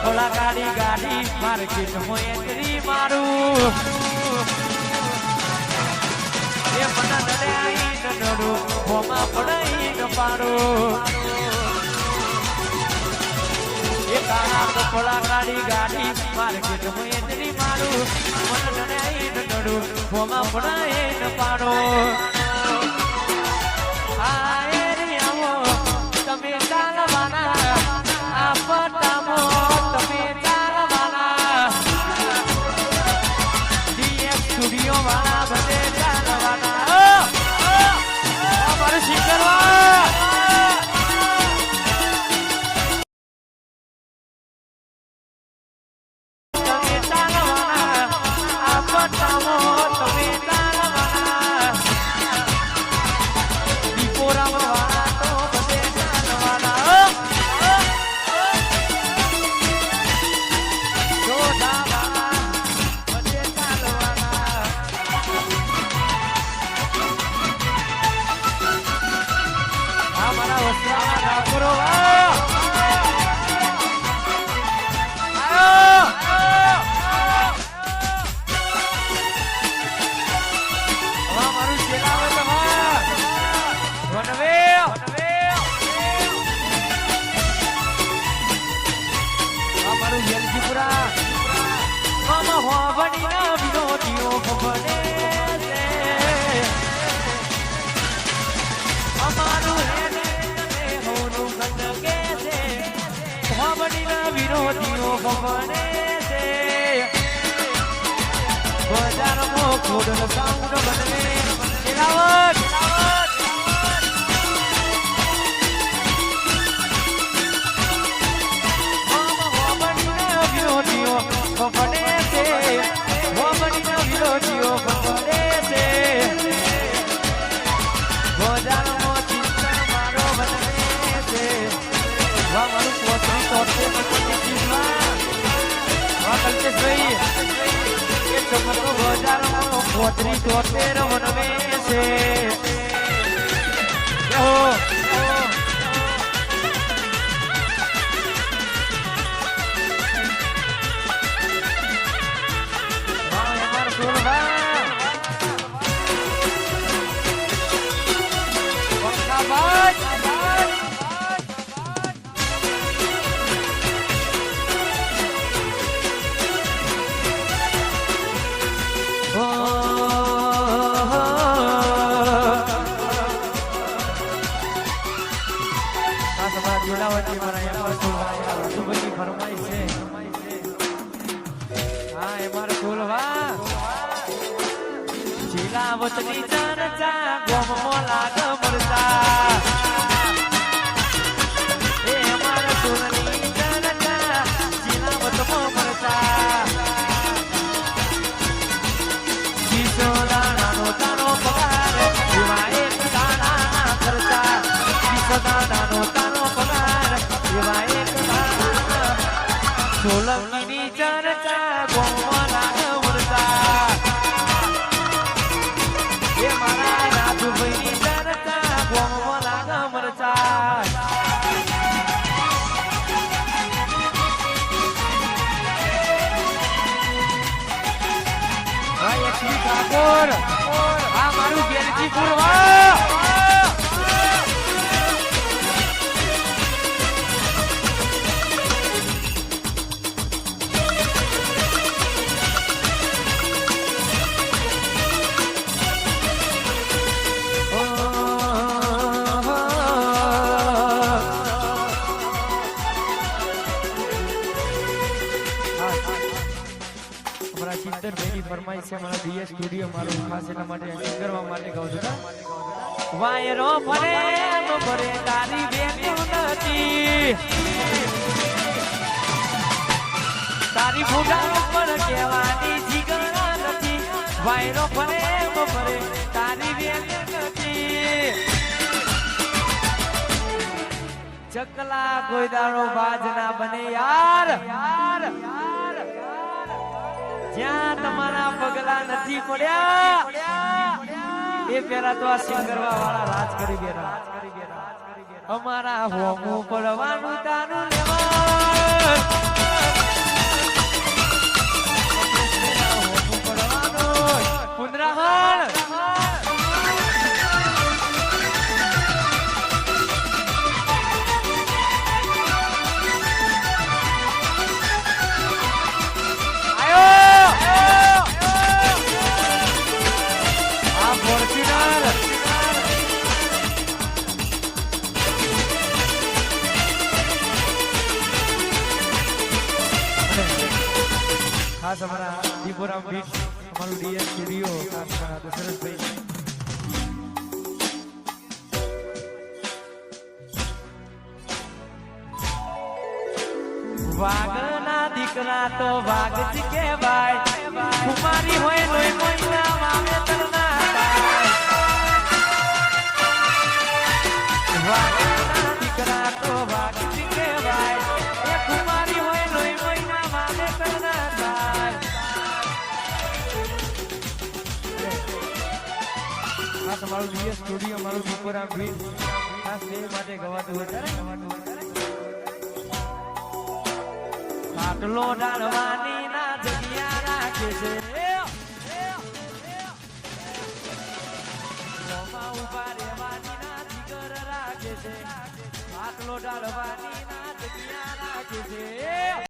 કપડા ગાડી ગાડી માર્કેટ માં એન્ટ્રી મારું એ મને નડે આઈ નડું હોમાં પડાઈ ન પાડું એ કાળા કપડા ગાડી ગાડી માર્કેટ માં એન્ટ્રી મારું મને નડે આઈ નડું હોમાં પડાઈ ન પાડું તમે ચાલવાના આ પટામો તમે ચાલવાના ડીએમ સ્ટુડિયો વાળા બધે ચાલવાના અમારું શીખરવા તમે ચાલવાના આ પટામો તમે ચાલવાના દીપોરામાં વિરોધીઓ ભવને છે બજારમાં ખોડલ સાઉન્ડ બનવે ખેલાવત વિરોધીઓ ભવને છે વિરોધીઓ ભવને છે બજારમાં ચિંતન મારો બનવે છે મારું પોતરી તોડશે પોતરી તોતેર વનવે છે જીલાવતની ચર્ચા ગોમમાં લાગ મરતા એ અમારા સુરની ચર્ચા જીલાવતમાં મરતા જીસો દાણાનો તારો પગાર એવા એક દાણા ખર્ચા જીસો દાણાનો તારો પગાર એવા એક દાણા સોલંકીની ચર્ચા ગોમમાં લાગ મરતા ઠાકોર આ મારું ગેરજી પૂરવા ફરમાઈ છે મારા ડીએસ સ્ટુડિયો મારું ખાસ એના માટે એન્જોય કરવા માટે કહું છું વાયરો ફરે તો ફરે તારી બેન નથી તારી ફૂટા ઉપર કહેવાની જીગર નથી વાયરો ફરે તો ફરે તારી બેન નથી ચકલા કોઈ દાડો બાજ ના બને યાર જ્યાં તમારા પગલા નથી પડ્યા એ પેલા તો આ સિંગરવા વાળા રાજ કરી ગયા અમારા હોમું પડવાનું તારું લેવા કુંદરાહળ ખાસ અમારા દીપોરામ બીચ અમારું ડીએસ સ્ટુડિયો ખાસ દશરથભાઈ વાઘના દીકરા તો વાઘ જ કહેવાય કુમારી હોય લોહી મોઈના વાવેતર ના વાઘના દીકરા તો વાઘ જ કહેવાય એ કુમારી હોય લોહી મોઈના વાવેતર ના તમારું ડીએસ સ્ટુડિયો મારું દીપોરામ બીચ ખાસ તે માટે ગવાતું વધારે આટલો ડાળવાની ના જગ્યા રાખે છે ઉભા રહેવાની ના જીગર રાખે છે આટલો ડાળવાની ના જગ્યા રાખે છે